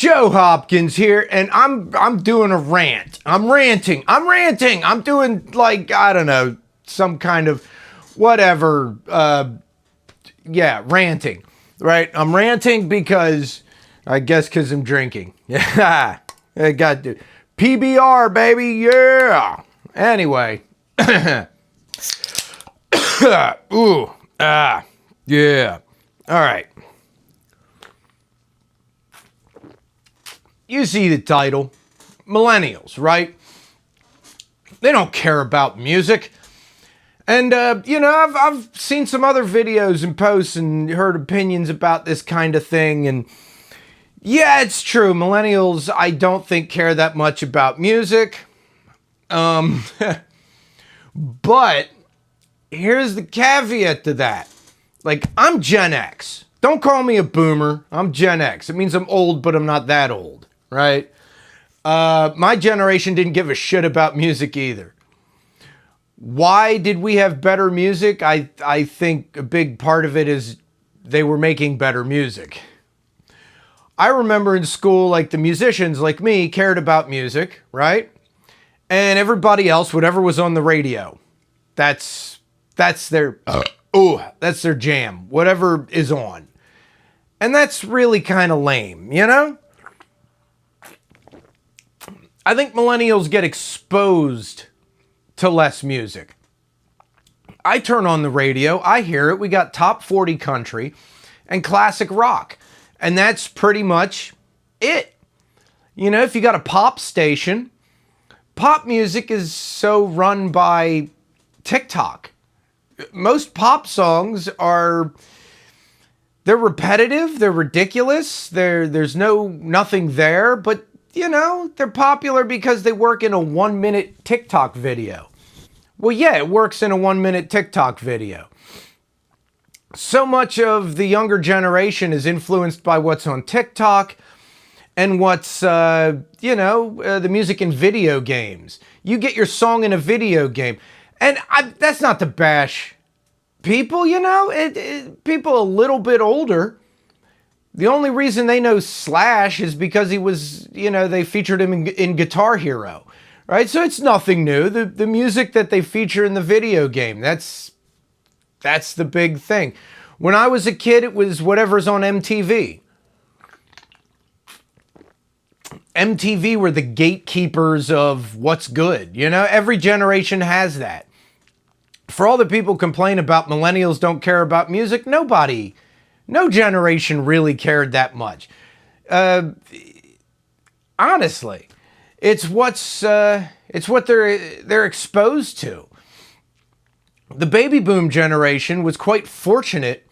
Joe Hopkins here, and I'm doing a rant. I'm ranting. I'm doing, like, I don't know, some kind of whatever. Ranting. Right? I'm ranting because because I'm drinking. Yeah. I got to PBR, baby. Yeah. Anyway. Yeah. All right. You see the title, Millennials, right? They don't care about music. And, I've seen some other videos and posts and heard opinions about this kind of thing. And yeah, it's true. Millennials, I don't think care that much about music. But here's the caveat to that. Like, I'm Gen X. Don't call me a boomer. I'm Gen X. It means I'm old, but I'm not that old. Right? My generation didn't give a shit about music either. Why did we have better music? I think a big part of it is they were making better music. I remember in school, like, the musicians like me cared about music, right? And everybody else, whatever was on the radio, that's their that's their jam, whatever is on. And that's really kind of lame, you know? I think millennials get exposed to less music. I turn on the radio, I hear it. We got top 40 country and classic rock. And that's pretty much it. You know, if you got a pop station, pop music is so run by TikTok. Most pop songs they're repetitive, they're ridiculous, there's nothing there, but you know, they're popular because they work in a 1-minute TikTok video. Well, yeah, it works in a 1-minute TikTok video. So much of the younger generation is influenced by what's on TikTok and what's, the music in video games. You get your song in a video game. And that's not to bash people, you know? People a little bit older, the only reason they know Slash is because he was, they featured him in Guitar Hero, right? So it's nothing new. The music that they feature in the video game, that's the big thing. When I was a kid, it was whatever's on MTV. MTV were the gatekeepers of what's good. You know, every generation has that. For all the people complain about millennials don't care about music, no generation really cared that much. Honestly, it's what they're exposed to. The baby boom generation was quite fortunate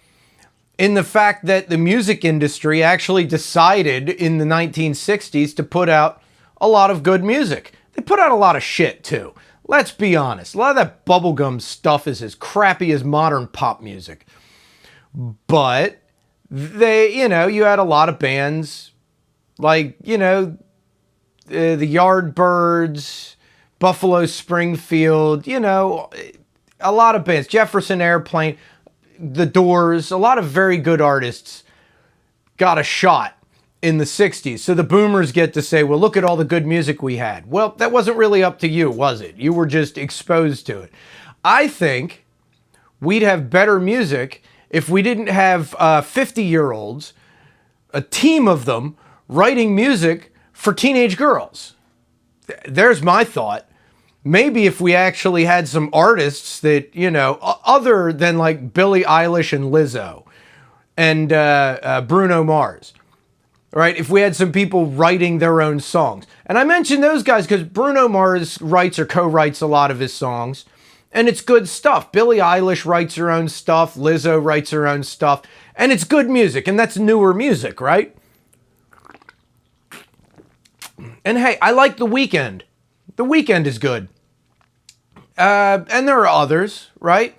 in the fact that the music industry actually decided in the 1960s to put out a lot of good music. They put out a lot of shit too. Let's be honest. A lot of that bubblegum stuff is as crappy as modern pop music. But they, you had a lot of bands like, the Yardbirds, Buffalo Springfield, a lot of bands, Jefferson Airplane, The Doors, a lot of very good artists got a shot in the 60s. So the boomers get to say, well, look at all the good music we had. Well, that wasn't really up to you, was it? You were just exposed to it. I think we'd have better music if we didn't have 50-year-olds, a team of them, writing music for teenage girls. There's my thought. Maybe if we actually had some artists that, other than like Billie Eilish and Lizzo and Bruno Mars, right? If we had some people writing their own songs. And I mention those guys because Bruno Mars writes or co-writes a lot of his songs. And it's good stuff. Billie Eilish writes her own stuff. Lizzo writes her own stuff. And it's good music. And that's newer music, right? And hey, I like The Weeknd. The Weeknd is good. And there are others, right?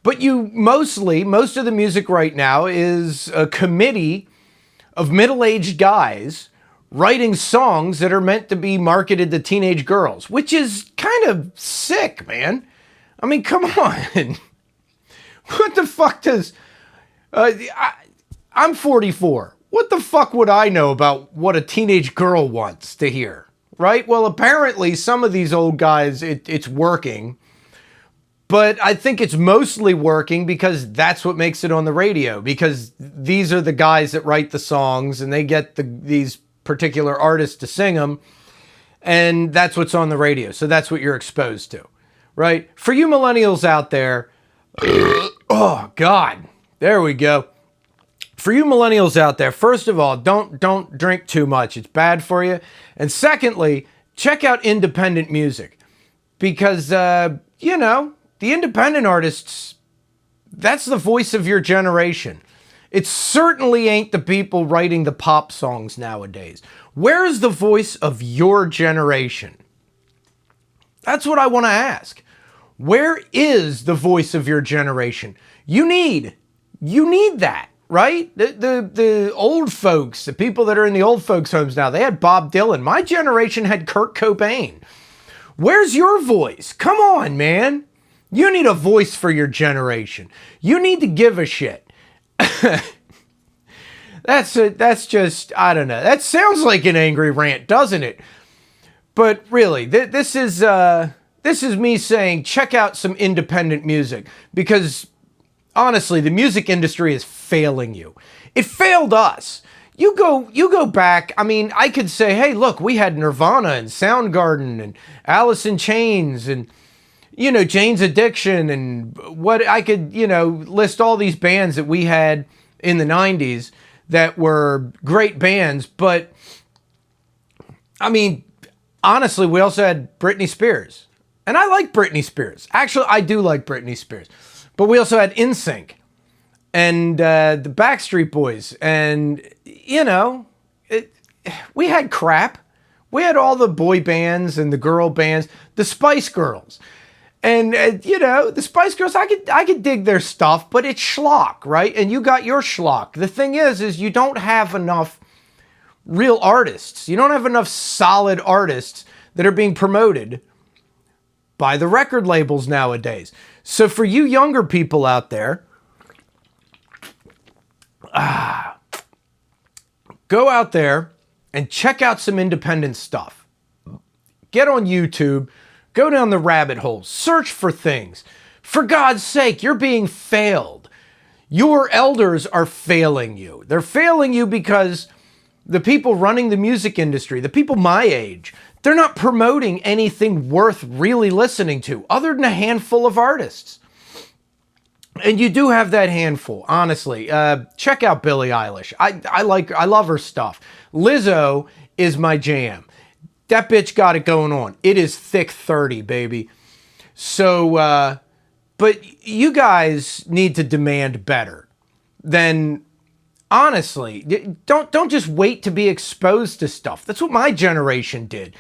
But most of the music right now is a committee of middle-aged guys writing songs that are meant to be marketed to teenage girls, which is kind of sick, man. I mean, come on. What the fuck does... I'm 44. what the fuck would I know about what a teenage girl wants to hear, right? Well, apparently some of these old guys, it's working. But I think it's mostly working because that's what makes it on the radio, because these are the guys that write the songs and they get these particular artists to sing them, and that's what's on the radio. So that's what you're exposed to, right? For you millennials out there, oh God, there we go. For you millennials out there, first of all, don't drink too much. It's bad for you. And secondly, check out independent music, because, the independent artists, that's the voice of your generation. It certainly ain't the people writing the pop songs nowadays. Where is the voice of your generation? That's what I want to ask. Where is the voice of your generation? You need that, right? The old folks, the people that are in the old folks' homes now, they had Bob Dylan. My generation had Kurt Cobain. Where's your voice? Come on, man. You need a voice for your generation. You need to give a shit. That's just, I don't know. That sounds like an angry rant, doesn't it? But really, this is me saying check out some independent music, because honestly, the music industry is failing you. It failed us. You go back. I mean, I could say, hey, look, we had Nirvana and Soundgarden and Alice in Chains and Jane's Addiction, and what I could, list all these bands that we had in the 90s that were great bands. But I mean, honestly, we also had Britney Spears, and I like Britney Spears. Actually, I do like Britney Spears, but we also had NSYNC and the Backstreet Boys, and we had crap. We had all the boy bands and the girl bands, the Spice Girls. And, the Spice Girls, I could dig their stuff, but it's schlock, right? And you got your schlock. The thing is you don't have enough real artists. You don't have enough solid artists that are being promoted by the record labels nowadays. So for you younger people out there, go out there and check out some independent stuff. Get on YouTube. Go down the rabbit hole, search for things. For God's sake, you're being failed. Your elders are failing you. They're failing you because the people running the music industry, the people my age, they're not promoting anything worth really listening to other than a handful of artists. And you do have that handful, honestly. Check out Billie Eilish. I love her stuff. Lizzo is my jam. That bitch got it going on. It is thick 30, baby. So, but you guys need to demand better than, honestly, don't just wait to be exposed to stuff. That's what my generation did.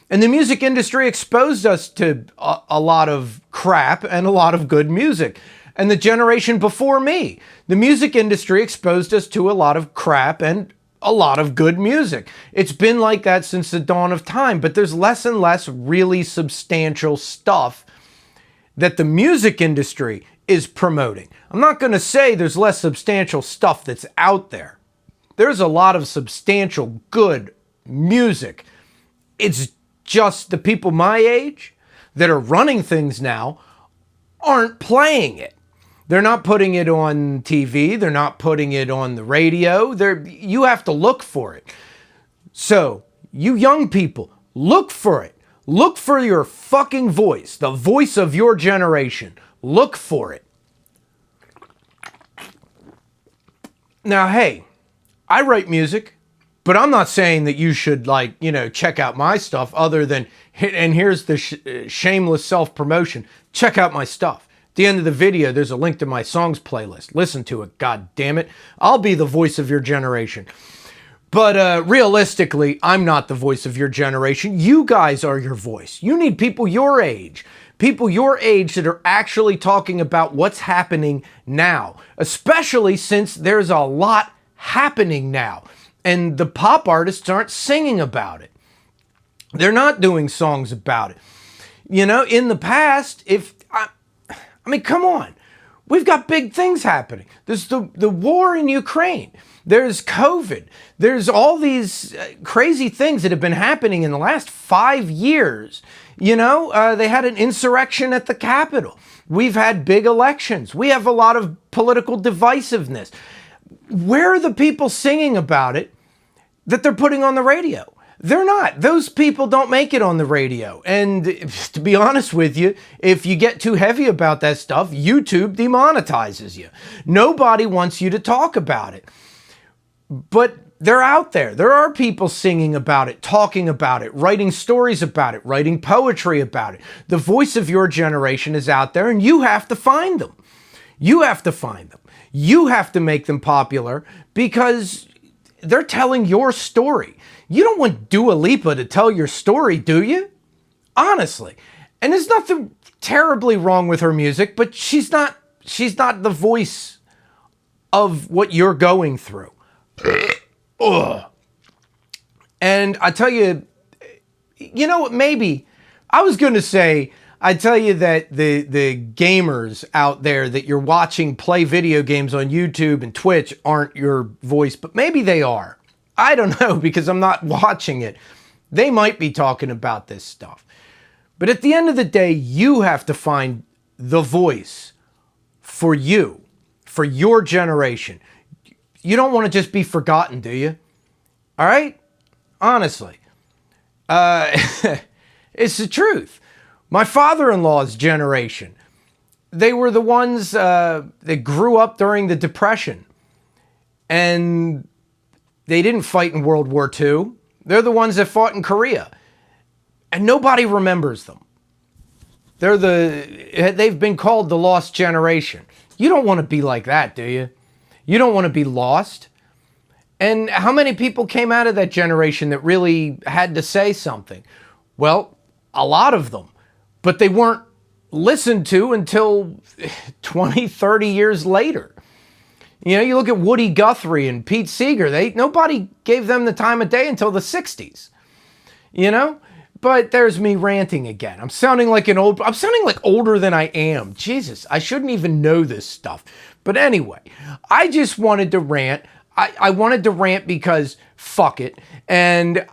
And the music industry exposed us to a lot of crap and a lot of good music. And the generation before me, the music industry exposed us to a lot of crap and a lot of good music. It's been like that since the dawn of time, but there's less and less really substantial stuff that the music industry is promoting. I'm not going to say there's less substantial stuff that's out there. There's a lot of substantial good music. It's just the people my age that are running things now aren't playing it. They're not putting it on TV. They're not putting it on the radio. You have to look for it. So, you young people, look for it. Look for your fucking voice, the voice of your generation. Look for it. Now, hey, I write music, but I'm not saying that you should, check out my stuff other than, and here's the shameless self-promotion, check out my stuff. At the end of the video, there's a link to my songs playlist. Listen to it, god damn it. I'll be the voice of your generation. But realistically, I'm not the voice of your generation. You guys are your voice. You need people your age. People your age that are actually talking about what's happening now. Especially since there's a lot happening now. And the pop artists aren't singing about it. They're not doing songs about it. In the past, I mean, come on. We've got big things happening. There's the war in Ukraine. There's COVID. There's all these crazy things that have been happening in the last 5 years. You know, they had an insurrection at the Capitol. We've had big elections. We have a lot of political divisiveness. Where are the people singing about it that they're putting on the radio? They're not. Those people don't make it on the radio. And to be honest with you, if you get too heavy about that stuff, YouTube demonetizes you. Nobody wants you to talk about it. But they're out there. There are people singing about it, talking about it, writing stories about it, writing poetry about it. The voice of your generation is out there, and you have to find them. You have to find them. You have to make them popular because they're telling your story. You don't want Dua Lipa to tell your story, do you? Honestly. And there's nothing terribly wrong with her music, but she's not the voice of what you're going through. Ugh. And I tell you, you know what, maybe I was going to say, I tell you that the gamers out there that you're watching play video games on YouTube and Twitch aren't your voice, but maybe they are. I don't know, because I'm not watching it. They might be talking about this stuff. But at the end of the day, you have to find the voice for you, for your generation. You don't want to just be forgotten, do you? All right? Honestly. It's the truth. My father-in-law's generation, they were the ones that grew up during the Depression. And they didn't fight in World War II. They're the ones that fought in Korea. And nobody remembers them. They've been called the lost generation. You don't want to be like that, do you? You don't want to be lost. And how many people came out of that generation that really had to say something? Well, a lot of them. But they weren't listened to until 20, 30 years later. You know, you look at Woody Guthrie and Pete Seeger. Nobody gave them the time of day until the 60s. You know? But there's me ranting again. I'm sounding like older than I am. Jesus, I shouldn't even know this stuff. But anyway, I just wanted to rant. I wanted to rant because fuck it. And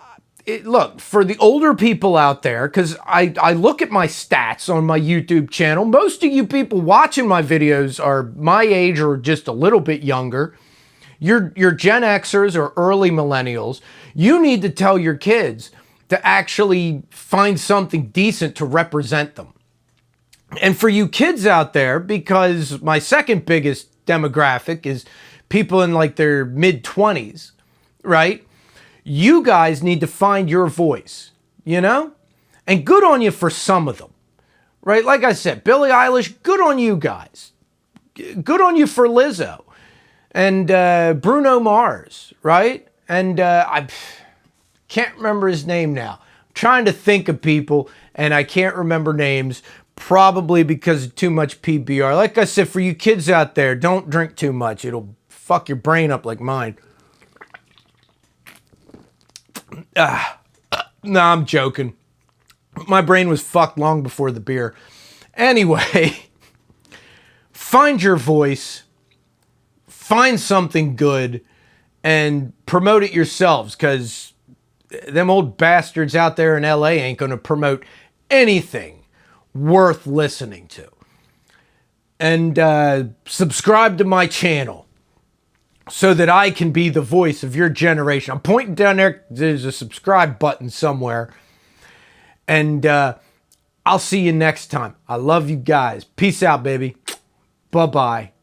look, for the older people out there, because I look at my stats on my YouTube channel. Most of you people watching my videos are my age or just a little bit younger. You're Gen Xers or early millennials. You need to tell your kids to actually find something decent to represent them. And for you kids out there, because my second biggest demographic is people in like their mid-20s, right? You guys need to find your voice, you know? And good on you for some of them, right? Like I said, Billie Eilish, good on you guys. Good on you for Lizzo and Bruno Mars, right? And I can't remember his name now. I'm trying to think of people and I can't remember names, probably because of too much PBR. Like I said, for you kids out there, don't drink too much. It'll fuck your brain up like mine. No, I'm joking. My brain was fucked long before the beer. Anyway, find your voice, find something good, and promote it yourselves, because them old bastards out there in LA ain't going to promote anything worth listening to. And subscribe to my channel so that I can be the voice of your generation. I'm pointing down there. There's a subscribe button somewhere. And I'll see you next time. I love you guys. Peace out, baby. Bye-bye.